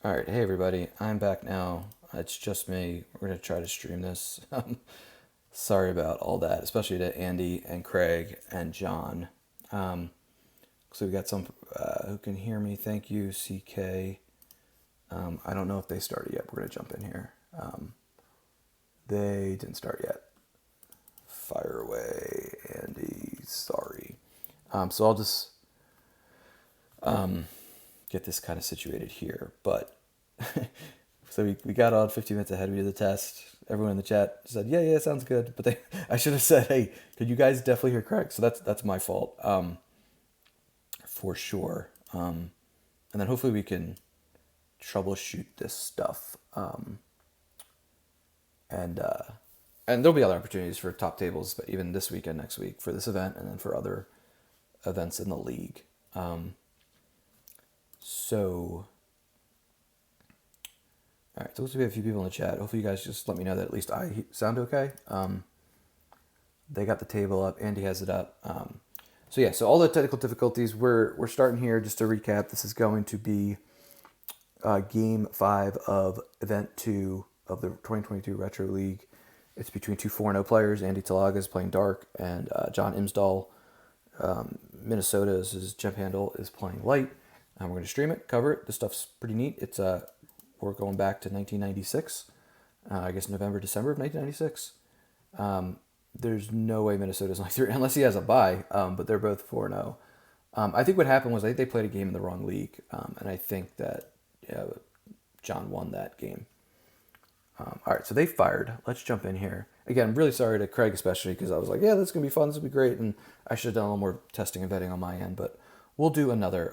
All right, hey everybody, I'm back now. It's just me. We're gonna try to stream this. Sorry about all that, especially to Andy and Craig and John. Um, so we got some who can hear me. Thank you, CK. I don't know if they started yet. We're gonna jump in here. They didn't start yet. Fire away, Andy. Sorry. So I'll just get this kind of situated here. But so we got on 15 minutes ahead. We did the test. Everyone in the chat said, "Yeah, sounds good." But I should have said, "Hey, could you guys definitely hear Craig?" So that's my fault, for sure. And then hopefully we can troubleshoot this stuff. And there'll be other opportunities for top tables, but even this weekend, next week for this event, and then for other events in the league. So All right, so looks like we have a few people in the chat. Hopefully you guys just let me know that at least I sound okay. They got the table up. Andy has it up. So all the technical difficulties. We're starting here. Just to recap, this is going to be Game 5 of Event 2 of the 2022 Retro League. It's between two 4-0 players. Andy Talaga is playing Dark, and John Imsdahl, Minnesota, is his gem handle, is playing Light. We're going to stream it, cover it. This stuff's pretty neat. We're going back to 1996, I guess November, December of 1996. There's no way Minnesota's like 3, unless he has a bye, but they're both 4-0. I think what happened was I think they played a game in the wrong league, and I think that John won that game. All right, so they fired. Let's jump in here. Again, I'm really sorry to Craig especially because I was like, yeah, this is going to be fun, this will be great, and I should have done a little more testing and vetting on my end, but we'll do another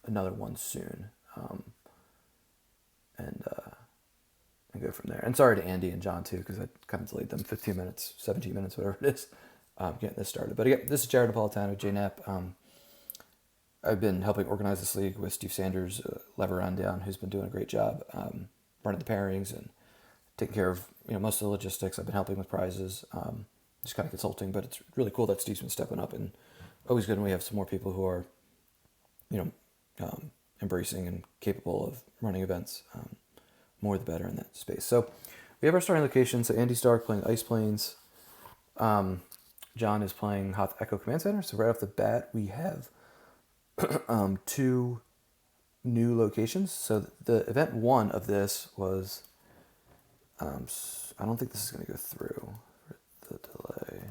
one soon. And go from there. And sorry to Andy and John too, because I kind of delayed them 15 minutes, 17 minutes, whatever it is, getting this started. But again, this is Jared Napolitano, JNAP. I've been helping organize this league with Steve Sanders, Lever Rundown, who's been doing a great job running the pairings and taking care of most of the logistics. I've been helping with prizes, just kind of consulting. But it's really cool that Steve's been stepping up, and always good when we have some more people who are, embracing and capable of running events. More the better in that space. So we have our starting location. So Andy Stark playing Ice Plains. John is playing Hoth Echo Command Center. So right off the bat, we have two new locations. So the event 1 of this was, I don't think this is going to go through for the delay.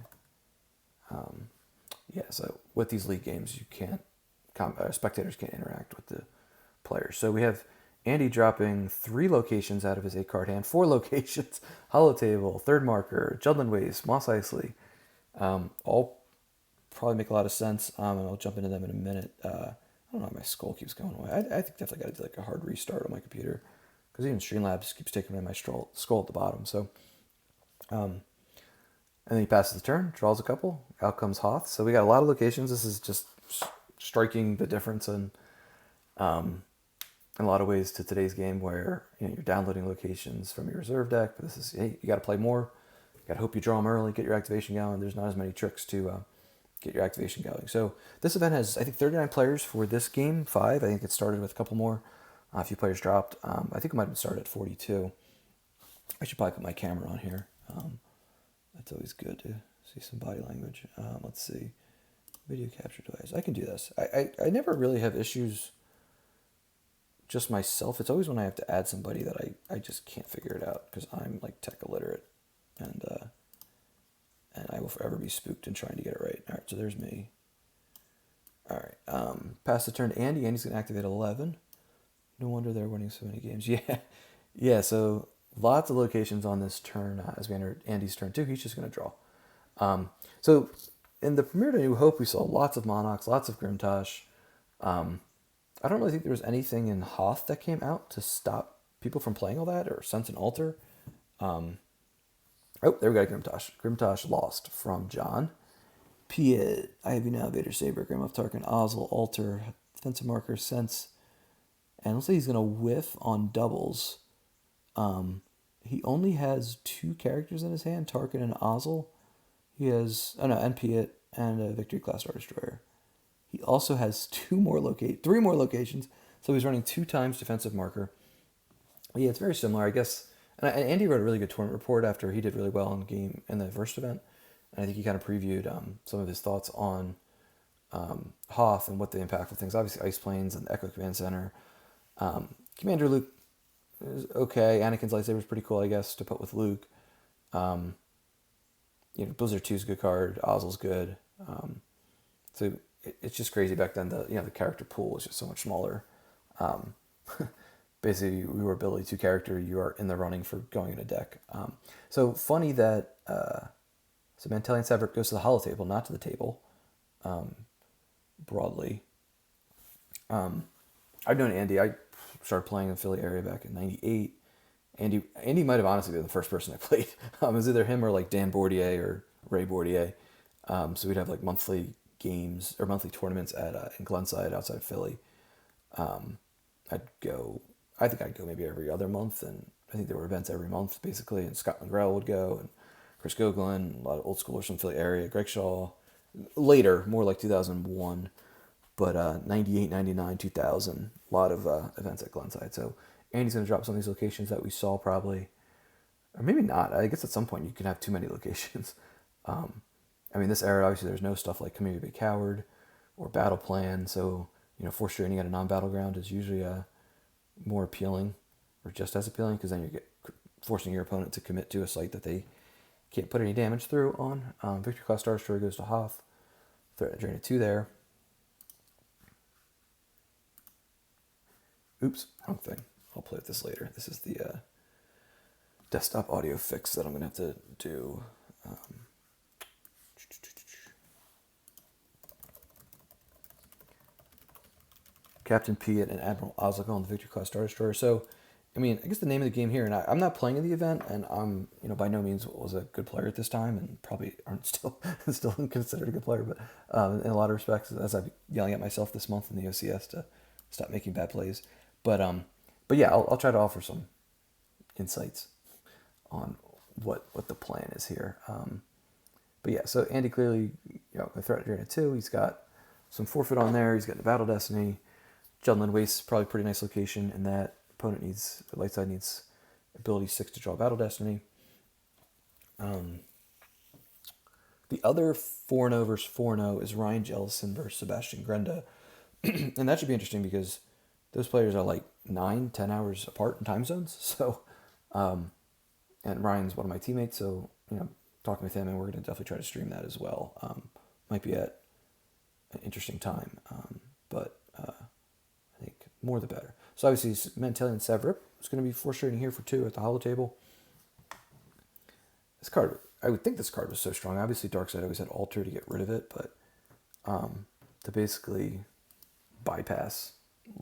So with these league games, you can't, spectators can't interact with the players. So we have Andy dropping 3 locations out of his 8-card hand, 4 locations, Hollow Table, Third Marker, Judland Waste, Moss Isley. All probably make a lot of sense, and I'll jump into them in a minute. I don't know, my skull keeps going away. I think definitely got to do like a hard restart on my computer, because even Streamlabs keeps taking away my skull at the bottom. So, and then he passes the turn, draws a couple, out comes Hoth. So we got a lot of locations. This is just striking the difference in a lot of ways to today's game, where you're downloading locations from your reserve deck. But this is, hey, you got to play more. You got to hope you draw them early, get your activation going. There's not as many tricks to get your activation going. So this event has, I think, 39 players for this game 5. I think it started with a couple more. A few players dropped. I think it might have started at 42. I should probably put my camera on here. That's always good to see some body language. Let's see. Video capture device. I can do this. I never really have issues just myself. It's always when I have to add somebody that I just can't figure it out, because I'm like tech illiterate, and I will forever be spooked in trying to get it right. All right, so there's me. All right, pass the turn to Andy. Andy's gonna activate 11. No wonder they're winning so many games. Yeah. So lots of locations on this turn as we enter Andy's turn too. He's just gonna draw. So in the premiere to New Hope, we saw lots of Monarchs, lots of Grimtosh. I don't really think there was anything in Hoth that came out to stop people from playing all that, or Sense and Alter. Oh, there we go, Grimtosh. Grimtosh lost from John. Piet, Ivy Navigator, Saber, Grim Tarkin, Ozzel, Alter, Defensive Marker, Sense. And looks like he's going to whiff on doubles. He only has 2 characters in his hand, Tarkin and Ozzel. He has, and Piet, and a Victory Class Star Destroyer. He also has 3 more locations, So he's running 2 times defensive marker. Yeah, it's very similar, I guess. And Andy wrote a really good tournament report after he did really well in the game in the first event. And I think he kind of previewed some of his thoughts on Hoth and what the impactful things. Obviously, Ice Planes and the Echo Command Center. Commander Luke is okay. Anakin's lightsaber is pretty cool, I guess, to put with Luke. Blizzard 2 is a good card. Ozzel's good. So it's just crazy back then. The character pool was just so much smaller. Basically, we were ability 2 character. You are in the running for going in a deck. So funny that so Mantelian Severin goes to the holo table, not to the table. Broadly, I've known Andy. I started playing in the Philly area back in '98. Andy might have honestly been the first person I played. It was either him or like Dan Bordier or Ray Bordier. So we'd have like monthly games or monthly tournaments in Glenside outside of Philly. I think I'd go maybe every other month, and I think there were events every month basically. And Scott McGrail would go, and Chris Goglin, a lot of old schoolers from Philly area, Greg Shaw. Later, more like 2001, but 98, 99, 2000, a lot of events at Glenside. So Andy's going to drop some of these locations that we saw probably, or maybe not. I guess at some point you can have too many locations. This era, obviously there's no stuff like Come Here, You Big Coward or Battle Plan. So, force training at a non-battleground is usually more appealing or just as appealing, because then you're forcing your opponent to commit to a site that they can't put any damage through on. Victory Class Star Destroyer goes to Hoth. Threat drain 2 there. Oops, wrong thing. I'll play with this later. This is the desktop audio fix that I'm going to have to do. Captain Piet and Admiral Ozlick on the Victory Class Star Destroyer. So, I guess the name of the game here, and I'm not playing in the event, and I'm, by no means was a good player at this time, and probably aren't still considered a good player, but in a lot of respects, as I'm yelling at myself this month in the OCS to stop making bad plays. But yeah, I'll try to offer some insights on what the plan is here. But yeah, so Andy clearly, a threat drain 2. He's got some forfeit on there. He's got the Battle Destiny. Jundland Waste, probably a pretty nice location in that. Opponent needs, the light side needs ability 6 to draw Battle Destiny. The other 4-0 versus 4-0 is Ryan Jellison versus Sebastian Grenda. And that should be interesting because those players are like 9-10 hours apart in time zones. So, and Ryan's one of my teammates, so, talking with him, and we're going to definitely try to stream that as well. Might be at an interesting time, but I think more the better. So obviously, Mantelian Severin is going to be force trading here for 2 at the holo table. This card, I would think this card was so strong. Obviously, Darkseid always had Alter to get rid of it, but to basically bypass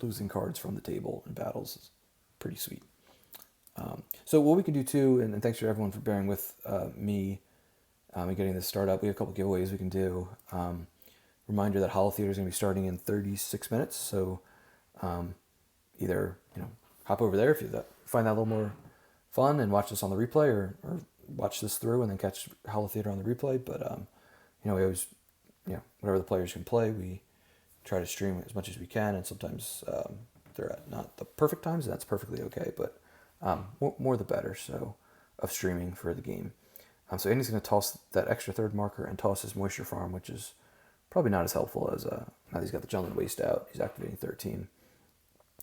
losing cards from the table in battles is pretty sweet. So what we can do too, and thanks for everyone for bearing with me and getting this started up. We have a couple giveaways we can do. Reminder that Holo Theater is going to be starting in 36 minutes, so either hop over there if you find that a little more fun and watch this on the replay, or watch this through and then catch Holo Theater on the replay. But we always whatever the players can play, we try to stream as much as we can, and sometimes they're at not the perfect times, and that's perfectly okay. But more the better. So of streaming for the game. So Andy's going to toss that extra 3rd marker and toss his Moisture Farm, which is probably not as helpful as now that he's got the Jundland Waste out. He's activating 13.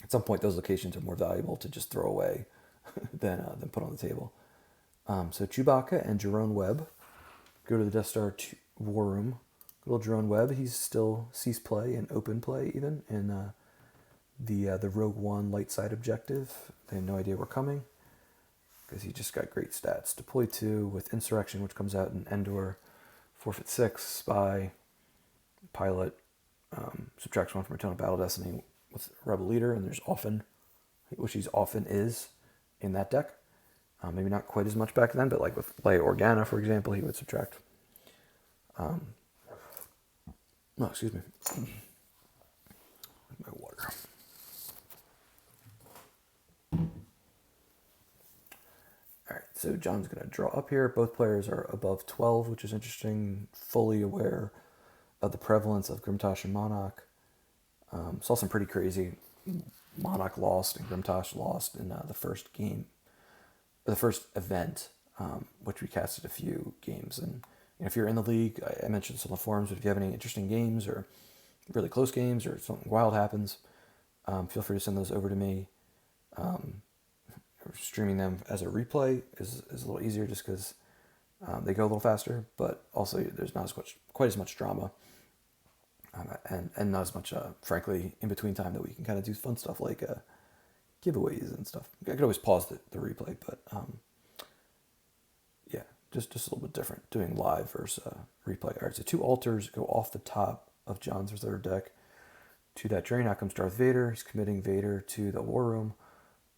At some point, those locations are more valuable to just throw away than put on the table. So Chewbacca and Jerome Webb go to the Death Star War Room. Good old Jerome Webb, he's still ceased play and open play even in the Rogue One light side objective. They have no idea we're coming because he just got great stats. Deploy 2 with Insurrection, which comes out in Endor. Forfeit 6, Spy, Pilot, subtracts 1 from Return of Battle Destiny with Rebel Leader, and there's often, which he's often is in that deck. Maybe not quite as much back then, but like with Leia Organa, for example, he would subtract. Excuse me. My water. All right, so John's going to draw up here. Both players are above 12, which is interesting. Fully aware of the prevalence of Grimtosh and Monarch. Saw some pretty crazy Monarch lost and Grimtosh lost in the first game, the first event, which we casted a few games. And if you're in the league, I mentioned this on the forums, but if you have any interesting games or really close games or something wild happens, feel free to send those over to me. Streaming them as a replay is a little easier just because they go a little faster, but also there's not quite as much drama, and not as much, frankly, in between time that we can kind of do fun stuff like giveaways and stuff. I could always pause the replay, but yeah, just a little bit different doing live versus replay. All right, so 2 altars go off the top of John's reserve deck to that drain. Out comes Darth Vader. He's committing Vader to the War Room.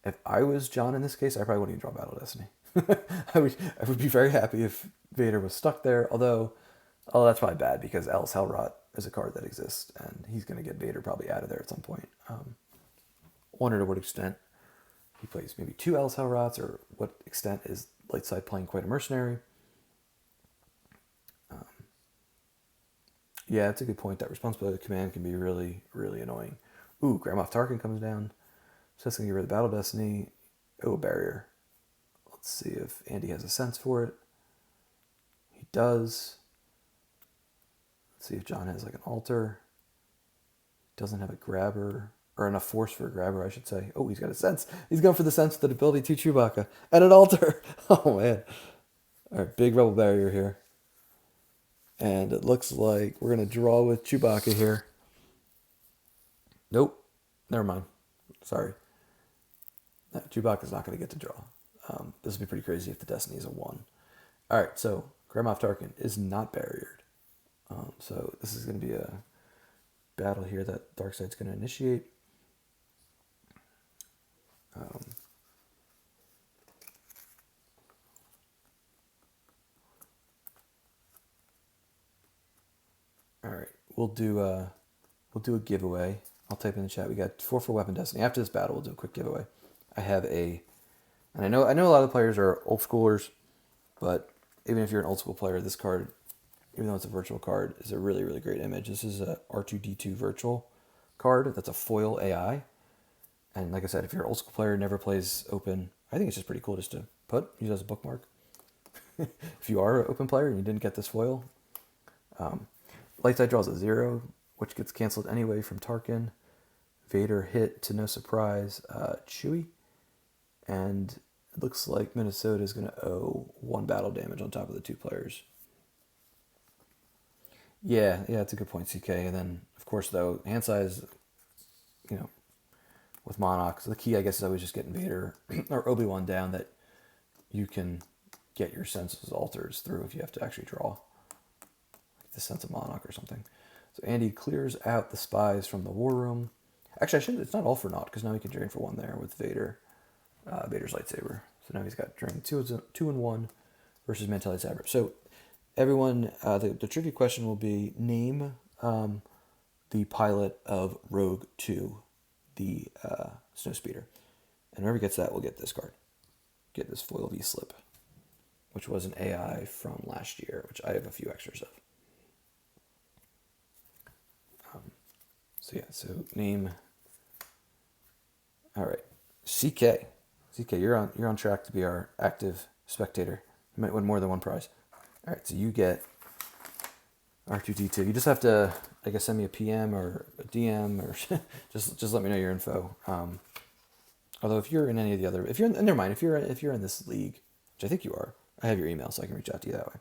If I was John in this case, I probably wouldn't even draw Battle Destiny. I would be very happy if Vader was stuck there. Although, that's probably bad because Alice Hellrot is a card that exists, and he's going to get Vader probably out of there at some point. Wonder to what extent he plays maybe 2 Alice Hellrots, or what extent is Lightside playing quite a mercenary. Yeah, that's a good point. That responsibility command can be really, really annoying. Ooh, Grand Moff Tarkin comes down. So that's going to get rid of Battle Destiny. Oh, barrier. Let's see if Andy has a sense for it. He does. Let's see if John has like an altar. Doesn't have a grabber, or enough force for a grabber, I should say. Oh, he's got a sense. He's going for the sense with the ability to Chewbacca. And an altar. Oh, man. All right, big rebel barrier here. And it looks like we're going to draw with Chewbacca here. Nope. Never mind. Sorry. No, Chewbacca's not going to get to draw. This would be pretty crazy if the Destiny is a 1. All right, so Grand Moff Tarkin is not barriered. So this is going to be a battle here that Darkseid's going to initiate. All right, we'll do a giveaway. I'll type in the chat. We got 4 for Weapon Destiny. After this battle, we'll do a quick giveaway. I have and I know a lot of the players are old schoolers, but even if you're an old school player, this card, even though it's a virtual card, is a really, really great image. This is a R2-D2 virtual card that's a foil AI. And like I said, if you're an old school player, never plays open, I think it's just pretty cool just to use it as a bookmark. If you are an open player and you didn't get this foil, Lightside draws a 0, which gets canceled anyway from Tarkin. Vader hit to no surprise, Chewie. And it looks like Minnesota is going to owe 1 battle damage on top of the 2 players. Yeah, it's a good point, CK. And then, of course, though, hand size, with Monarch, so the key, I guess, is always just getting Vader or Obi-Wan down that you can get your senses altars through if you have to actually draw. Like the Sense of Monarch or something. So Andy clears out the spies from the War Room. Actually, it's not all for naught, because now he can drain for 1 there with Vader. Vader's lightsaber. So now he's got drain 2 and 1 versus Mantel lightsaber. So everyone, the tricky question will be name the pilot of Rogue 2, the Snowspeeder. And whoever gets that will get this card. Get this foil V slip, which was an AI from last year, which I have a few extras of. So name. All right, CK, you're on track to be our active spectator. You might win more than 1 prize. All right, so you get R2D2. You just have to, I guess, send me a PM or a DM, or just let me know your info. Although if you're in any of the other, never mind, if you're in this league, which I think you are, I have your email, so I can reach out to you that way.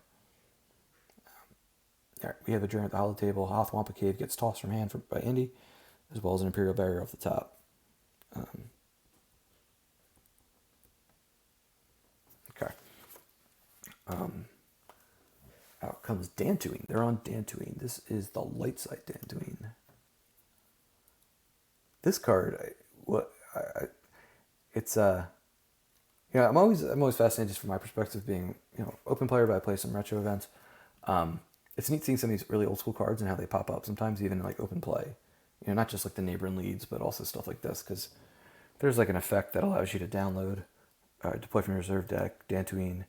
All right, we have a drain at the hollow table. Hoth Wampa Cave gets tossed from hand by Indy, as well as an Imperial Barrier off the top. Okay. Out comes Dantooine. They're on Dantooine. This is the light side Dantooine. This card, I'm always fascinated just from my perspective, being open player, but I play some retro events. It's neat seeing some of these really old school cards and how they pop up. Sometimes even like open play, not just like the neighboring leads, but also stuff like this, because there's like an effect that allows you to download, deploy from your reserve deck. Dantooine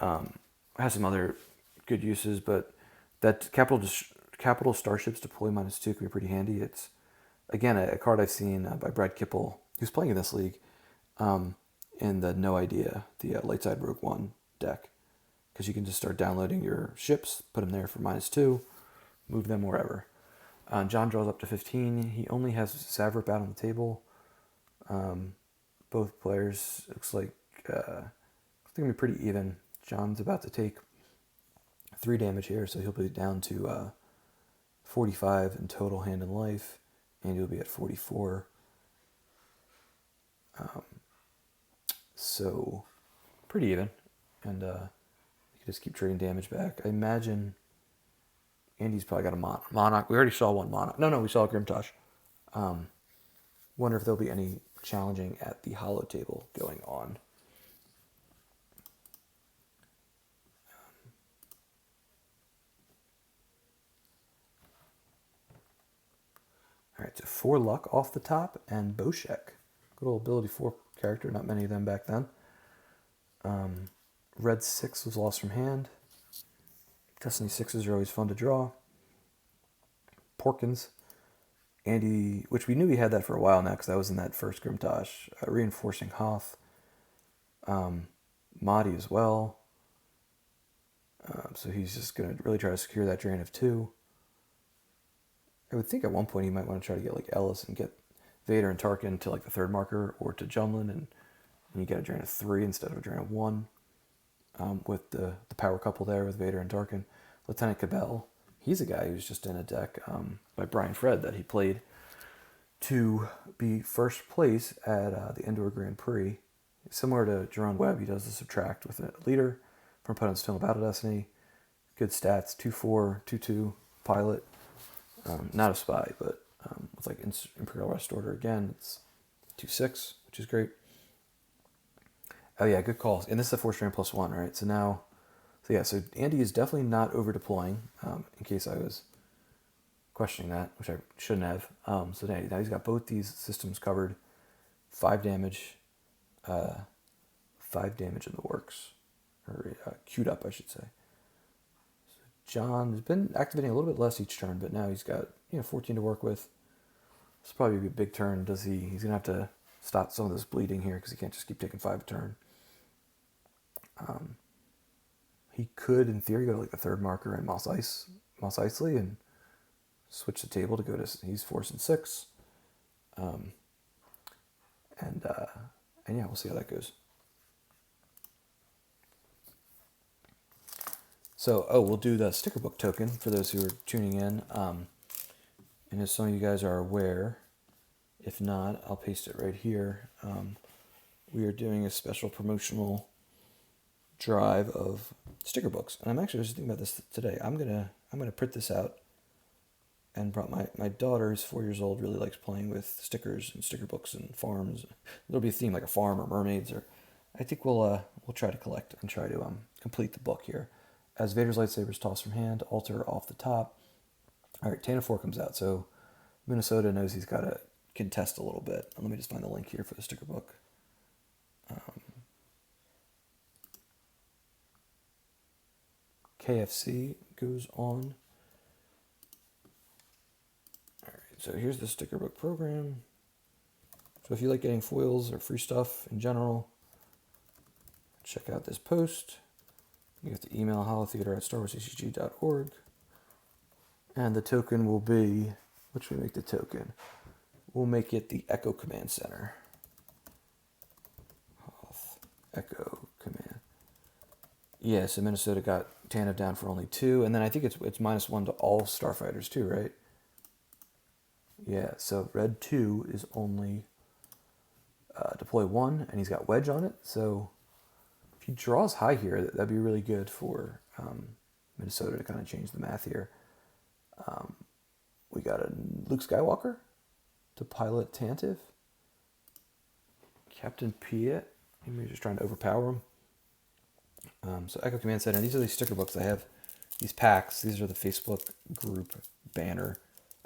has some other good uses, but that capital starships deploy -2 can be pretty handy. It's again, a card I've seen by Brad Kipple, who's playing in this league, in the No Idea, the Lightside Rogue One deck. Because you can just start downloading your ships, put them there for -2, move them wherever. John draws up to 15. He only has Savrip out on the table. Both players, looks like, it's going to be pretty even. John's about to take 3 damage here, so he'll be down to 45 in total hand and life, and he'll be at 44. So, pretty even. And you can just keep trading damage back. I imagine Andy's probably got a Monarch. We already saw one Monarch. No, we saw a Grimtosh. Wonder if there'll be any challenging at the hollow table going on. All right, so 4 luck off the top and Boshek. Good old ability 4 character, not many of them back then. Red 6 was lost from hand. Destiny 6s are always fun to draw. Porkins. Andy, which we knew he had that for a while now because that was in that first Grimtosh. Reinforcing Hoth. Mahdi as well. So he's just going to really try to secure that drain of 2. I would think at one point he might want to try to get like Ellis and get Vader and Tarkin to like the 3rd marker, or to Jumlin, and you get a drain of 3 instead of a drain of 1. With the power couple there with Vader and Tarkin. Lieutenant Cabell, he's a guy who's just in a deck by Brian Fred that he played to be first place at the Indoor Grand Prix. Similar to Jerome Webb, he does the subtract with a leader from opponent's Film Battle Destiny. Good stats, 2-4, 2-2, pilot. Not a spy, but with like Imperial Rest Order again, it's 2-6, which is great. Oh yeah, good calls. And this is a 4 strain +1, right? So Andy is definitely not over deploying, in case I was questioning that, which I shouldn't have. So now he's got both these systems covered. 5 damage, 5 damage in the works, or queued up, I should say. So John has been activating a little bit less each turn, but now he's got 14 to work with. This will probably be a big turn. He's gonna have to stop some of this bleeding here because he can't just keep taking 5 a turn. He could, in theory, go to like the 3rd marker and Mos Eisley and switch the table to go to, he's Force and 6. And yeah, we'll see how that goes. So, we'll do the sticker book token for those who are tuning in. And as some of you guys are aware, if not, I'll paste it right here. We are doing a special promotional drive of sticker books, and I'm actually just thinking about this today. I'm gonna print this out, and brought my daughter, who's 4 years old, really likes playing with stickers and sticker books and farms. There'll be a theme like a farm or mermaids, or I think we'll try to collect and try to complete the book here. As Vader's lightsabers toss from hand, altar off the top. All right, Tana 4 comes out, so Minnesota knows he's got to contest a little bit. Let me just find the link here for the sticker book. KFC goes on. All right, so here's the sticker book program. So if you like getting foils or free stuff in general, check out this post. You have to email holotheater@starwarsccg.org. And the token will be, what should we make the token? We'll make it the Echo Command Center. Echo Command. Yeah, so Minnesota got Tanev down for only 2, and then I think it's -1 to all starfighters too, right? Yeah, so red 2 is only deploy 1, and he's got wedge on it. So if he draws high here, that'd be really good for Minnesota to kind of change the math here. We got a Luke Skywalker to pilot Tantive. Captain Piet. Maybe just trying to overpower him. So Echo Command Center. These are these sticker books. I have these packs. These are the Facebook group banner.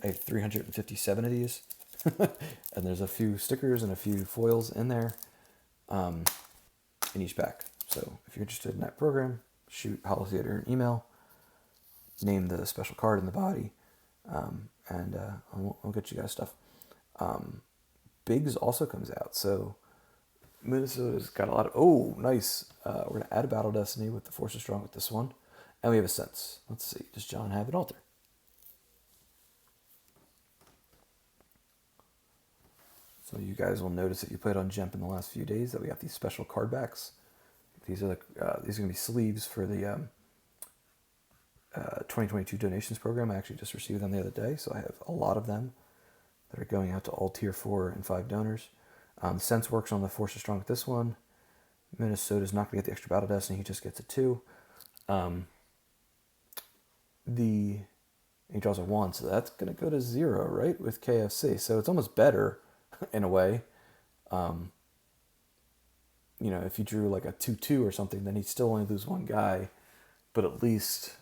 I have 357 of these. And there's a few stickers and a few foils in there in each pack. So if you're interested in that program, shoot Holotheater an email. Name the special card in the body. And I'll get you guys stuff. Biggs also comes out. So Minnesota's got a lot of... Oh, nice. We're going to add a Battle Destiny with the Force of Strong with this one. And we have a Sense. Let's see. Does John have an altar? So you guys will notice that you played on Jemp in the last few days that we got these special card backs. These are these are going to be sleeves for the 2022 donations program. I actually just received them the other day, so I have a lot of them that are going out to all Tier 4 and 5 donors. Sense works on the Force of Strong with this one. Minnesota's not going to get the extra Battle Destiny. He just gets a 2. He draws a 1, so that's going to go to 0, right, with KFC. So it's almost better, in a way. If you drew like a 2-2 or something, then he'd still only lose one guy, but at least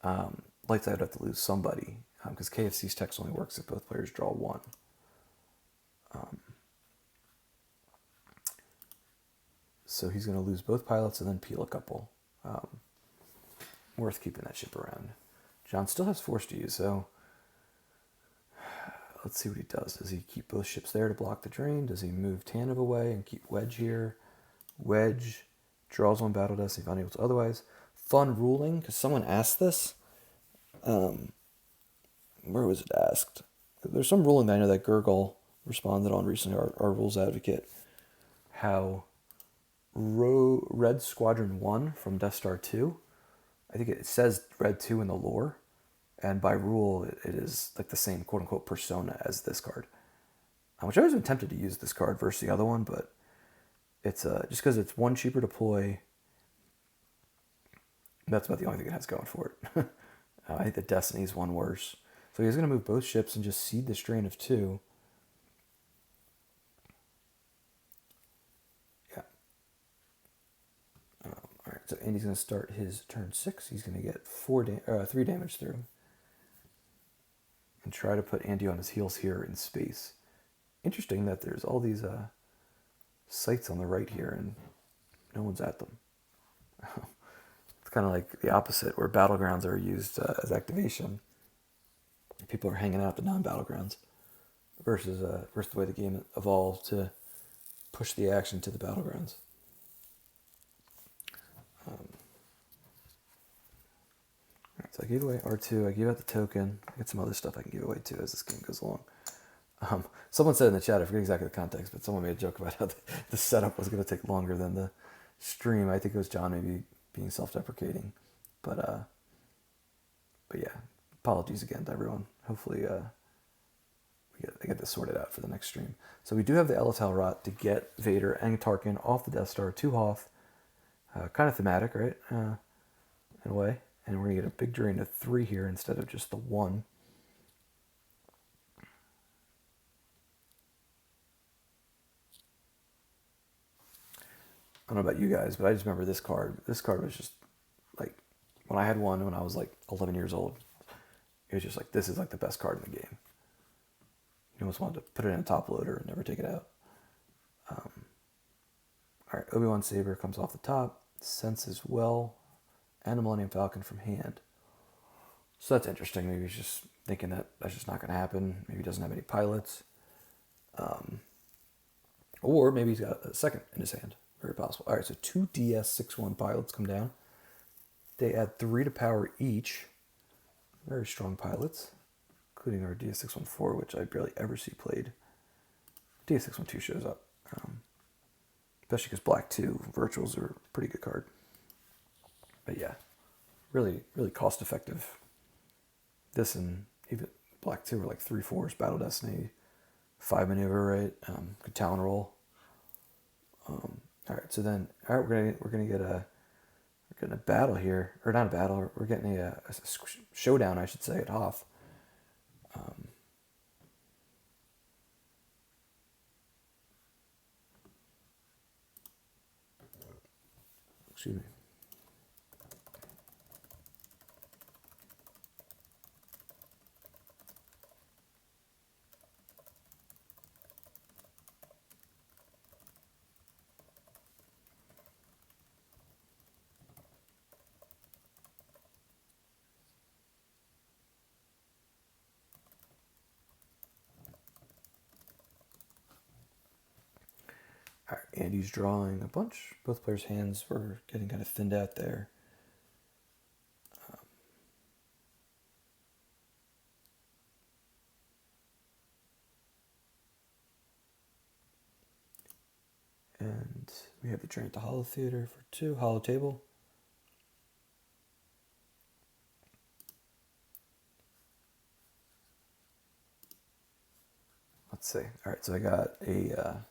Lights Out would have to lose somebody, because KFC's text only works if both players draw 1. So he's going to lose both pilots and then peel a couple. Worth keeping that ship around. John still has Force to use, so let's see what he does. Does he keep both ships there to block the drain? Does he move Tanev away and keep Wedge here? Wedge draws one Battle Destiny if unable to otherwise. Fun ruling, because someone asked this. Where was it asked? There's some ruling that I know that Gurgle responded on recently, our rules advocate, how Red Squadron 1 from Death Star 2, I think it says Red 2 in the lore, and by rule it is like the same quote-unquote persona as this card, which I was been tempted to use this card versus the other one, but it's just because it's 1 cheaper to deploy. That's about the only thing it has going for it. I think the Destiny's 1 worse. So he's going to move both ships and just seed this drain of 2. Yeah. Alright, so Andy's going to start his turn 6. He's going to get 3 damage through. And try to put Andy on his heels here in space. Interesting that there's all these sites on the right here and no one's at them. It's kind of like the opposite, where battlegrounds are used as activation. People are hanging out the non-battlegrounds versus the way the game evolved to push the action to the battlegrounds. So I gave away R2, I gave out the token, I got some other stuff I can give away too as this game goes along. Someone said in the chat, I forget exactly the context, but someone made a joke about how the setup was going to take longer than the stream. I think it was John maybe being self-deprecating. But yeah, apologies again to everyone. Hopefully I get this sorted out for the next stream. So we do have the Elitale to get Vader and Tarkin off the Death Star to Hoth. Kind of thematic, right? In a way. And we're going to get a big drain of 3 here instead of just the 1. I don't know about you guys, but I just remember this card. This card was just like, when I had one when I was like 11 years old, it was just like, this is like the best card in the game. You almost wanted to put it in a top loader and never take it out. All right, Obi-Wan Saber comes off the top. Sense as well. And a Millennium Falcon from hand. So that's interesting. Maybe he's just thinking that that's just not going to happen. Maybe he doesn't have any pilots. Or maybe he's got a second in his hand. Very possible. All right, so 2 DS61 pilots come down. They add 3 to power each. Very strong pilots, including our DS614, which I barely ever see played. DS612 shows up. Especially because Black 2 virtuals are a pretty good card. But yeah, really, really cost effective. This and even Black 2 are like 3/4 Battle Destiny, 5 maneuver, right? Good talon roll. All right, so then we're gonna get a battle here, or not a battle. We're getting a showdown, I should say, at Hoth. Excuse me. All right, Andy's drawing a bunch. Both players' hands were getting kind of thinned out there. And we have the Journey to Hollow Theater for 2, Hollow Table. Let's see. All right, so I got a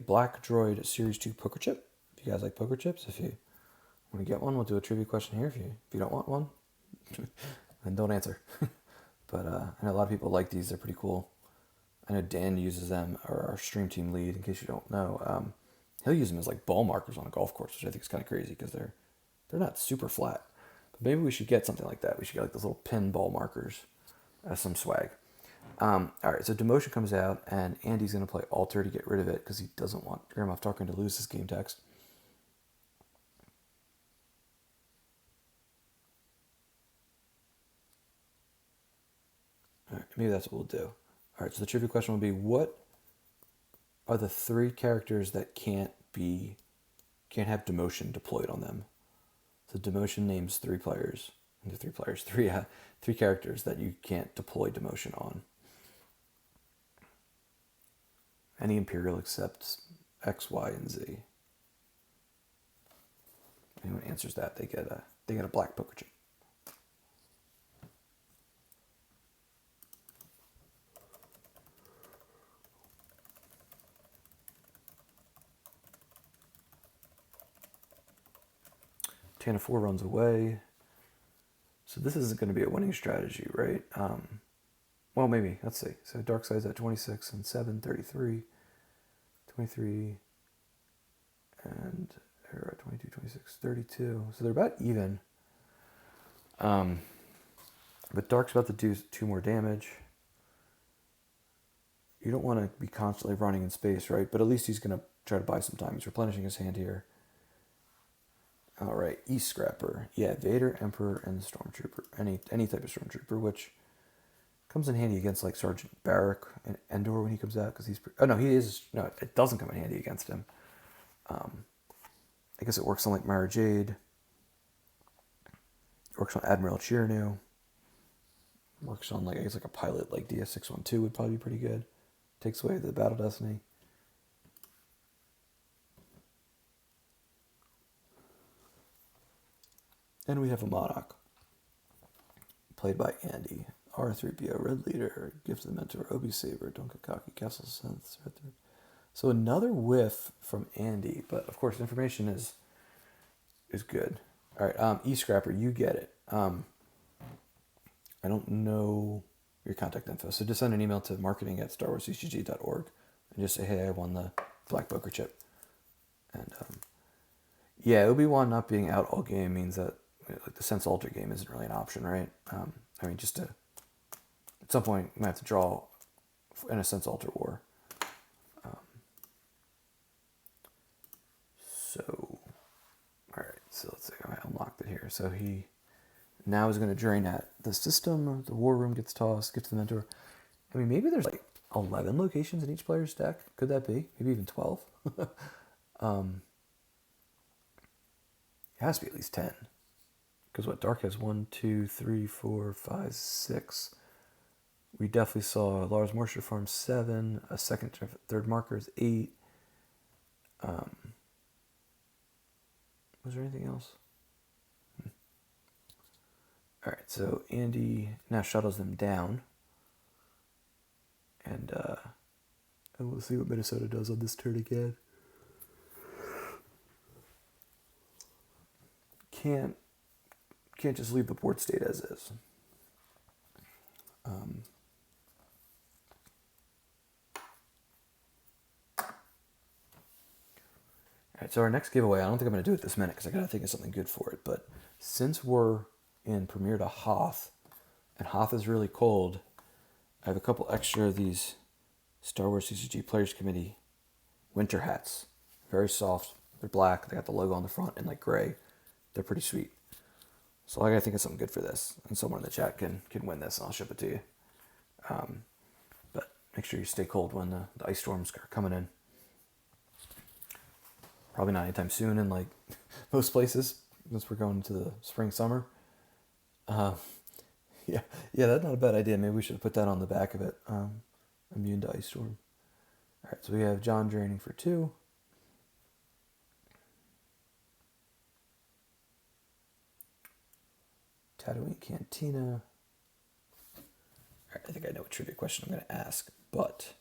Black Droid Series 2 poker chip. If you guys like poker chips, if you want to get one, we'll do a trivia question here. If you don't want one, then don't answer. But I know a lot of people like these. They're pretty cool. I know Dan uses them, or our stream team lead, in case you don't know. He'll use them as like ball markers on a golf course, which I think is kind of crazy because they're not super flat. But maybe we should get something like that. We should get like those little pin ball markers as some swag. All right, so Demotion comes out, and Andy's going to play Alter to get rid of it because he doesn't want Grand Moff Tarkin to lose his game text. All right, maybe that's what we'll do. All right, so the trivia question will be, what are the 3 characters that can't have Demotion deployed on them? So Demotion names 3 players. 3 characters that you can't deploy Demotion on. Any Imperial except X, Y, and Z. Anyone answers that, they get a black poker chip. Tana 4 runs away. So this isn't going to be a winning strategy, right? Well, maybe. Let's see. So Dark Side's at 26 and 7, 33. 23. And they're at 22, 26, 32. So they're about even. But Dark's about to do 2 more damage. You don't want to be constantly running in space, right? But at least he's going to try to buy some time. He's replenishing his hand here. All right, East Scrapper. Yeah, Vader, Emperor, and Stormtrooper. Any type of Stormtrooper, which comes in handy against like Sergeant Barrack and Endor when he comes out, because he's... it doesn't come in handy against him. I guess it works on like Mara Jade. It works on Admiral Chirnu. Works on like, I guess like a pilot like DS612 would probably be pretty good. Takes away the Battle Destiny. And we have a Monarch, played by Andy. R3PO, Red Leader, Gift of the Mentor, Obi Saber, Donkakaki, Castle Synth. So another whiff from Andy, but of course information is good. All right, E-Scrapper, you get it. I don't know your contact info, so just send an email to marketing@starwarsccg.org and just say, hey, I won the Black Poker Chip. And yeah, Obi-Wan not being out all game means that like the Sense Alter game isn't really an option, right? I mean, just to at some point we might have to draw in a Sense Alter war. So, all right, so let's see, I unlocked it here. So he now is going to drain at the system. The War Room gets tossed, gets to the Mentor. I mean, maybe there's like 11 locations in each player's deck. Could that be? Maybe even 12. It has to be at least 10. Because what, Dark has 1, 2, 3, 4, 5, 6. We definitely saw Lars Morsher farm 7. A second, third marker is 8. Was there anything else? All right, so Andy now shuttles them down. And we'll see what Minnesota does on this turn again. Can't just leave the board state as is. All right, so our next giveaway, I don't think I'm going to do it this minute because I got to think of something good for it. But since we're in Premiere to Hoth, and Hoth is really cold, I have a couple extra of these Star Wars CCG Players Committee winter hats. Very soft. They're black. They got the logo on the front and like gray. They're pretty sweet. So I got to think of something good for this. And someone in the chat can win this and I'll ship it to you. But make sure you stay cold when the ice storms are coming in. Probably not anytime soon in like most places since we're going into the spring summer. Uh, yeah, yeah, that's not a bad idea. Maybe we should put that on the back of it. Immune to ice storm. All right, so we have John draining for 2. Tatooine Cantina. All right, I think I know what trivia question I'm going to ask, but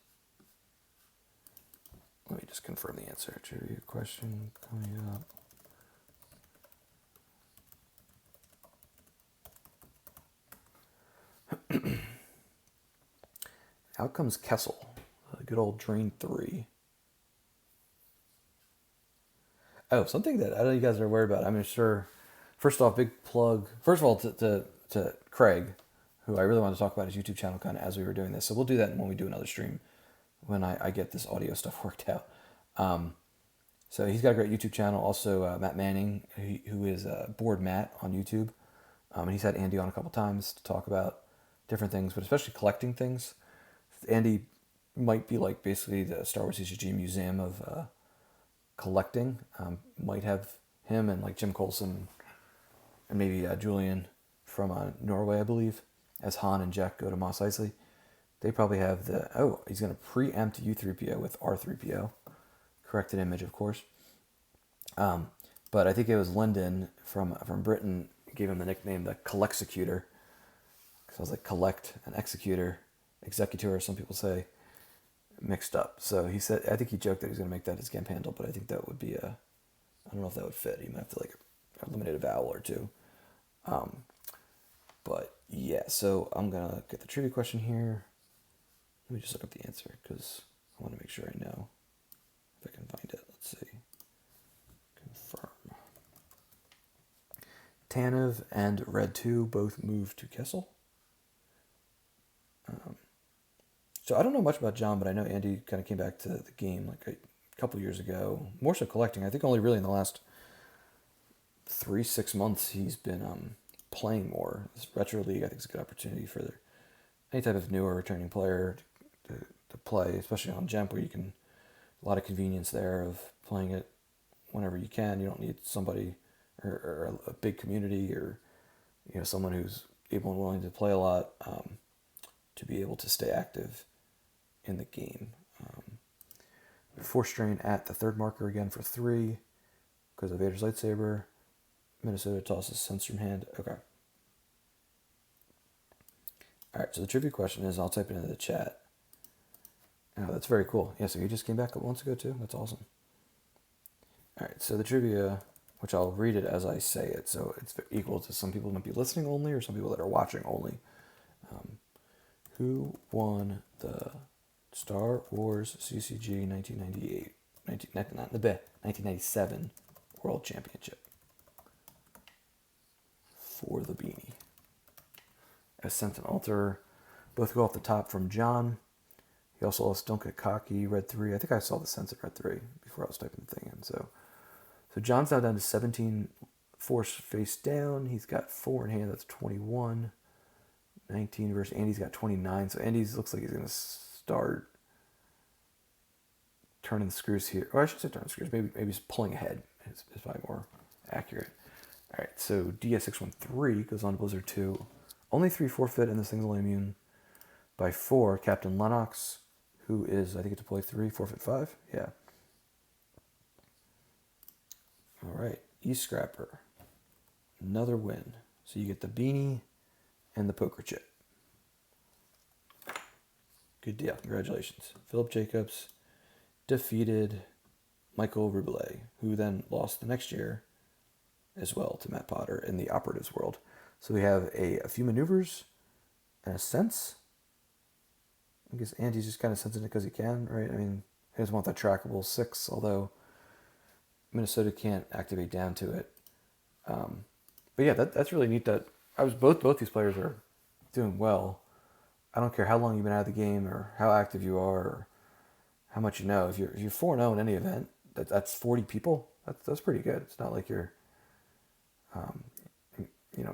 let me just confirm the answer. Trivia question coming up. Out comes Kessel. Good old Drain 3. Oh, something that I know you guys are worried about. I'm sure. First off, big plug. First of all, to Craig, who I really want to talk about his YouTube channel kind of as we were doing this. So we'll do that when we do another stream, when I get this audio stuff worked out. So he's got a great YouTube channel. Also, Matt Manning, who is Board Matt on YouTube. And he's had Andy on a couple times to talk about different things, but especially collecting things. Andy might be like basically the Star Wars CCG museum of collecting. Might have him and like Jim Colson and maybe Julian from Norway, I believe, as Han and Jack go to Mos Eisley. They probably have he's going to preempt U3PO with R3PO. Corrected image, of course. But I think it was Lyndon from Britain gave him the nickname the Collexicutor. Because I was like collect and executor, some people say, mixed up. So he said, I think he joked that he was going to make that his GAMP handle, but I think that would be I don't know if that would fit. He might have to like eliminate a vowel or two. But yeah, so I'm going to get the trivia question here. Let me just look up the answer because I want to make sure I know if I can find it. Let's see. Confirm. Tanev and Red 2 both moved to Kessel. So I don't know much about John, but I know Andy kind of came back to the game like a couple years ago. More so collecting. I think only really in the last 3-6 months he's been playing more. This Retro League I think is a good opportunity for any type of newer returning player to play, especially on Jump where you can a lot of convenience there of playing it whenever you can. You don't need somebody or a big community or someone who's able and willing to play a lot to be able to stay active in the game. Force Strain at the third marker again for 3 because of Vader's lightsaber. Minnesota tosses sense from hand. Okay. All right, so the trivia question is, I'll type it into the chat. Oh, that's very cool. Yeah, so you just came back a couple months ago too? That's awesome. All right, so the trivia, which I'll read it as I say it, so it's equal to some people might be listening only or some people that are watching only. Who won the Star Wars CCG 1997 World Championship for the beanie? Ascent and Altar both go off the top from John. He also lost Don't Get Cocky, Red 3. I think I saw the sense at Red 3 before I was typing the thing in. So John's now down to 17 force face down. He's got 4 in hand. That's 21. 19 versus Andy's got 29. So Andy's looks like he's going to start turning the screws here. Or I should say turning the screws. Maybe he's pulling ahead. Is probably more accurate. All right, so DS613 goes on to Blizzard 2. Only 3 forfeit, and this thing's only immune by 4. Captain Lennox, who is, I think, a deploy 3, forfeit 5. Yeah. All right, E-Scrapper. Another win. So you get the beanie and the poker chip. Good deal. Congratulations. Philip Jacobs defeated Michael Rubelet, who then lost the next year as well to Matt Potter in the Operatives world. So we have a few maneuvers and a sense. I guess Andy's just kind of sensing it because he can, right? I mean, he doesn't want that trackable 6, although Minnesota can't activate down to it. But yeah, that's really neat that both these players are doing well. I don't care how long you've been out of the game or how active you are or how much you know. If you're 4-0 in any event, that's 40 people. That's pretty good. It's not like you're,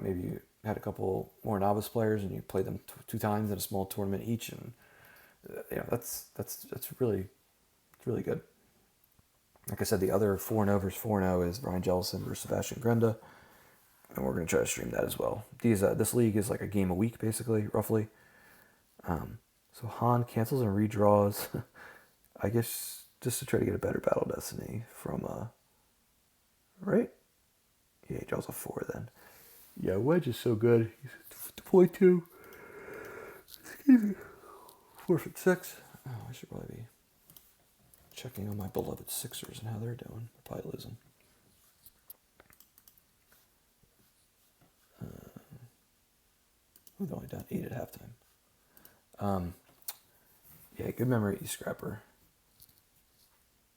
maybe you had a couple more novice players and you played them 2 times in a small tournament each, and that's really good. Like I said, the other 4-0 versus 4-0 is Ryan Jellison versus Sebastian Grenda, and we're going to try to stream that as well. This league is like a game a week, basically, roughly. So Han cancels and redraws, I guess, just to try to get a better Battle Destiny from, right? Yeah, he draws a 4 then. Yeah, Wedge is so good. He's 2.2. Excuse me. 4-6. Oh, I should probably be checking on my beloved Sixers and how they're doing. They're probably losing. They're only down 8 at halftime. Yeah, good memory, E-Scrapper.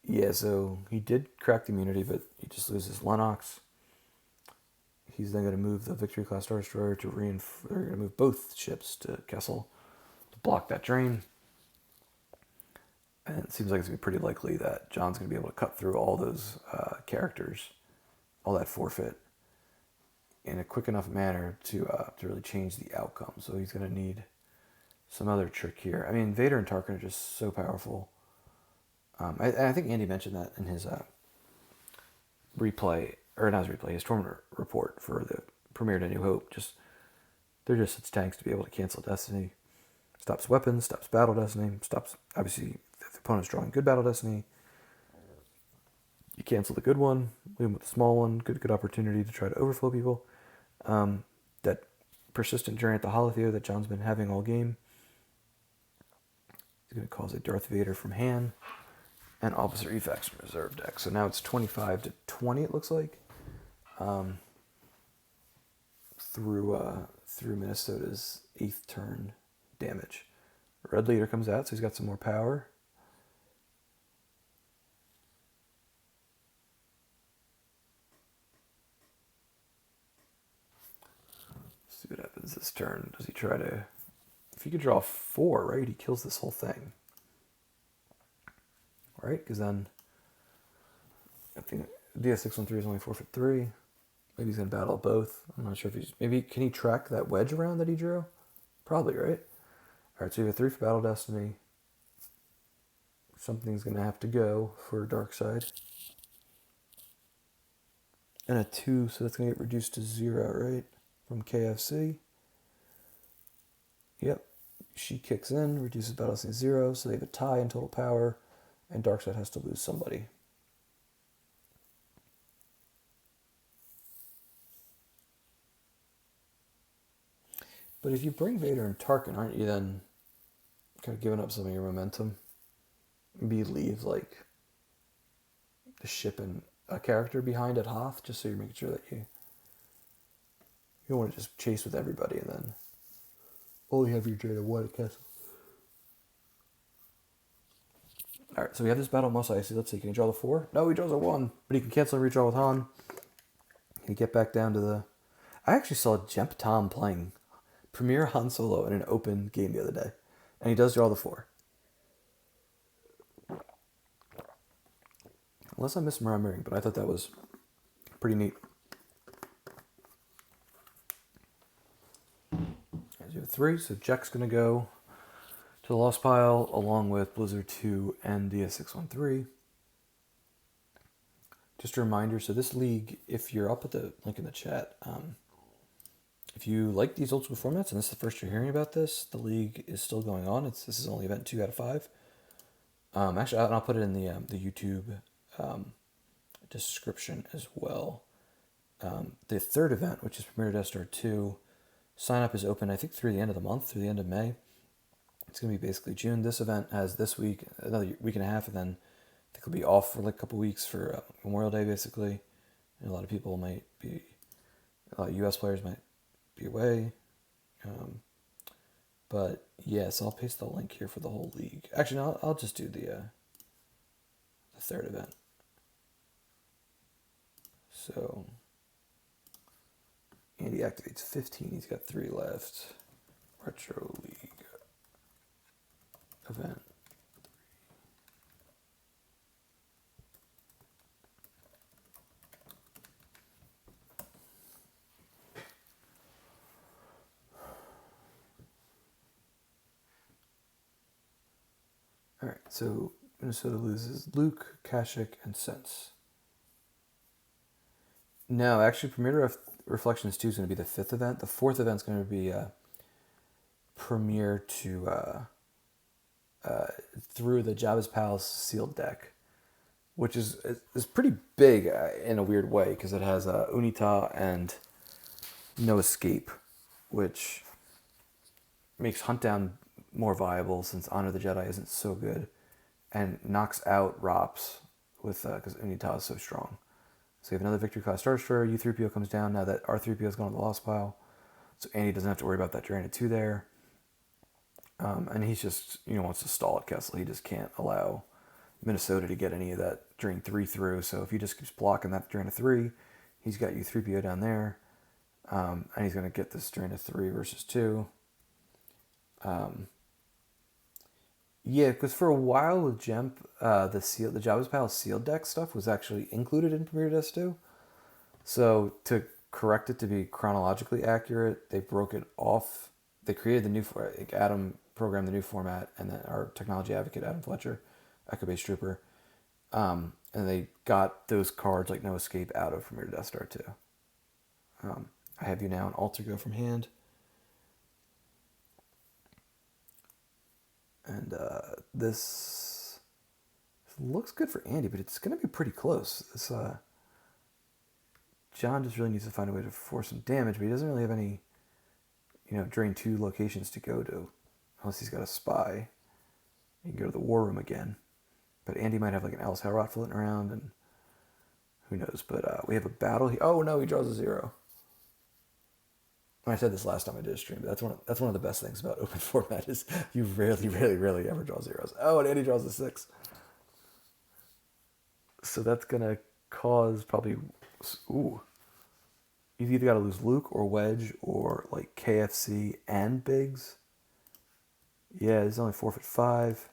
Yeah, so he did crack the immunity, but he just loses Lennox. He's then going to move the Victory Class Star Destroyer to They're going to move both ships to Kessel to block that drain. And it seems like it's going to be pretty likely that John's going to be able to cut through all those characters, all that forfeit, in a quick enough manner to really change the outcome. So he's going to need some other trick here. I mean, Vader and Tarkin are just so powerful. I think Andy mentioned that in his replay, or not his replay, his tournament report for the premiere to New Hope. They're just such tanks to be able to cancel Destiny. Stops weapons, stops Battle Destiny, stops, obviously, if the opponent's drawing good Battle Destiny, you cancel the good one, leave them with the small one, good opportunity to try to overflow people. That persistent journey at the Holotheo that John's been having all game. He's going to cause a Darth Vader from hand and Officer Effects from reserve deck. So now it's 25-20, it looks like, through Minnesota's 8th turn damage. Red Leader comes out, so he's got some more power. Let's see what happens this turn. Does he try to... If he could draw 4, right, he kills this whole thing. Right? Because then I think DS613 is only 4-3. Maybe he's going to battle both. I'm not sure if he's... Maybe, can he track that wedge around that he drew? Probably, right? Alright, so you have a 3 for Battle Destiny. Something's going to have to go for Darkside. And a 2, so that's going to get reduced to 0, right? From KFC. Yep. She kicks in, reduces Battle Destiny to 0, so they have a tie in total power, and Darkside has to lose somebody. But if you bring Vader and Tarkin, aren't you then kind of giving up some of your momentum? Maybe you leave, like, the ship and a character behind at Hoth, just so you're making sure that you don't want to just chase with everybody and then only have your drain of 1 at Castle. Alright, so we have this battle Mos Eisley. Let's see, can he draw the 4? No, he draws a 1, but he can cancel and redraw with Han. Can he get back down to the... I actually saw Jemp Tom playing Premier Han Solo in an open game the other day, and he does draw the 4. Unless I'm misremembering, but I thought that was pretty neat. As you have 3, so Jack's going to go to the Lost Pile along with Blizzard 2 and DS613. Just a reminder, so this league, if you're up at the link in the chat, if you like these old school formats and this is the first you're hearing about this, the league is still going on. This is only event 2 out of 5. Actually, I'll put it in the YouTube description as well. The third event, which is Premier Death Star 2, sign up is open, I think, through the end of the month, through the end of May. It's going to be basically June. This event has this week, another week and a half, and then I think it'll be off for like a couple weeks for Memorial Day, basically. And a lot of people might be, a lot of US players might be away. But yes, I'll paste the link here for the whole league. Actually, no, I'll just do the third event. So Andy activates 15. He's got 3 left. Retro League event. All right, so Minnesota loses Luke, Kashik, and Sense. No, actually, Premier Reflections 2 is going to be the 5th event. The 4th event is going to be Premier to through the Jabba's Palace sealed deck, which is pretty big in a weird way because it has Unita and No Escape, which makes Hunt Down more viable since Honor the Jedi isn't so good, and knocks out Rops with because Unita is so strong. So you have another Victory Class Star Destroyer. U-3PO comes down now that R-3PO has gone to the lost pile, so Andy doesn't have to worry about that drain of 2 there. And he's just, wants to stall at Kessel. He just can't allow Minnesota to get any of that drain 3 through. So if he just keeps blocking that drain of 3, he's got U-3PO down there. And he's going to get this drain of 3 versus 2. Yeah, because for a while with Jemp, the Jabba's Palace sealed deck stuff was actually included in Premier Death 2. So to correct it to be chronologically accurate, they broke it off. They created the new, Adam programmed the new format, and then our technology advocate, Adam Fletcher, Echo Base Trooper, and they got those cards like No Escape out of Premier Death Star 2. I have you now an alter go from hand. And this looks good for Andy, but it's going to be pretty close. This John just really needs to find a way to force some damage, but he doesn't really have any, drain 2 locations to go to, unless he's got a spy. He can go to the war room again. But Andy might have like an Alice Hellrot floating around, and who knows. But we have a battle. Oh no, he draws a 0. I said this last time I did a stream, but that's one of the best things about open format is you rarely ever draw 0s. Oh, and Andy draws a 6. So that's gonna cause probably you've either got to lose Luke or Wedge or like KFC and Biggs. Yeah, he's only forfeit 5.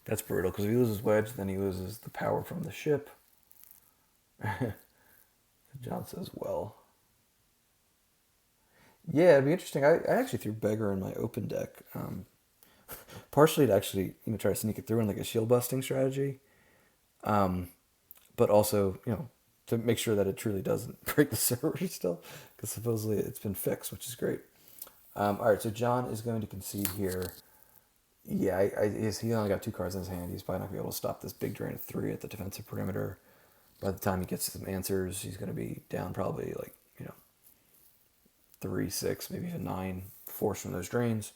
That's brutal because if he loses Wedge, then he loses the power from the ship. John says, well. Yeah, it'd be interesting. I actually threw Beggar in my open deck, partially to actually try to sneak it through in like a shield busting strategy, but also to make sure that it truly doesn't break the server still, because supposedly it's been fixed, which is great. All right, so John is going to concede here. Yeah, he only got 2 cards in his hand. He's probably not going to be able to stop this big drain of 3 at the defensive perimeter. By the time he gets some answers, he's going to be down probably like 3, 6, maybe even 9 force from those drains.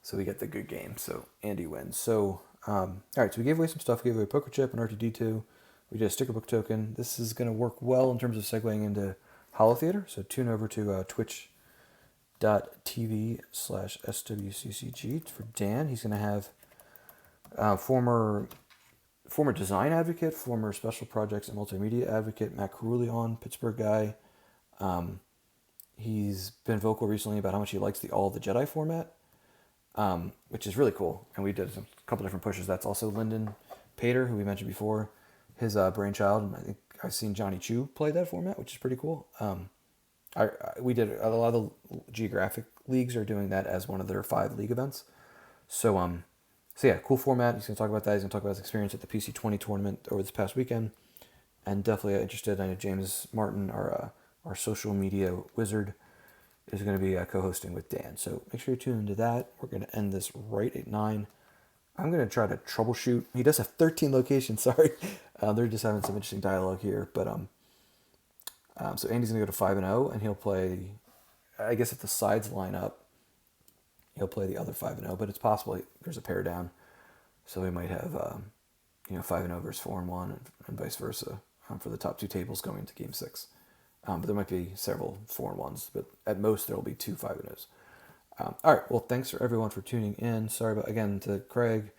So we get the good game. So Andy wins. So, all right, so we gave away some stuff. We gave away a poker chip and R2D2. We did a sticker book token. This is going to work well in terms of segueing into Holo Theater. So tune over to twitch.tv/SWCCG for Dan. He's going to have former design advocate, former special projects and multimedia advocate, Matt Carulli on, Pittsburgh guy. He's been vocal recently about how much he likes the All of the Jedi format, which is really cool. And we did a couple different pushes. That's also Lyndon Pater, who we mentioned before, his brainchild. And I think I've seen Johnny Chu play that format, which is pretty cool. We did a lot of the geographic leagues are doing that as one of their 5 league events. So yeah, cool format. He's going to talk about that. He's going to talk about his experience at the PC20 tournament over this past weekend. And definitely interested. I know James Martin, our social media wizard, is going to be co-hosting with Dan. So make sure you tune into that. We're going to end this right at 9. I'm going to try to troubleshoot. He does have 13 locations, sorry. They're just having some interesting dialogue here. But so Andy's going to go to 5-0, and he'll play, I guess if the sides line up, he'll play the other 5-0. But it's possible there's a pair down. So we might have 5-0 versus 4-1 and vice versa for the top 2 tables going into Game 6. But there might be several 4-1s, but at most there will be 2 5-0s. All right, well, thanks for everyone for tuning in. Sorry about, again, to Craig,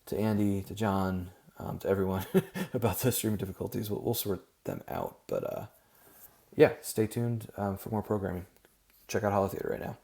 to Andy, to John, to everyone about the streaming difficulties. We'll sort them out. But yeah, stay tuned for more programming. Check out Holo Theater right now.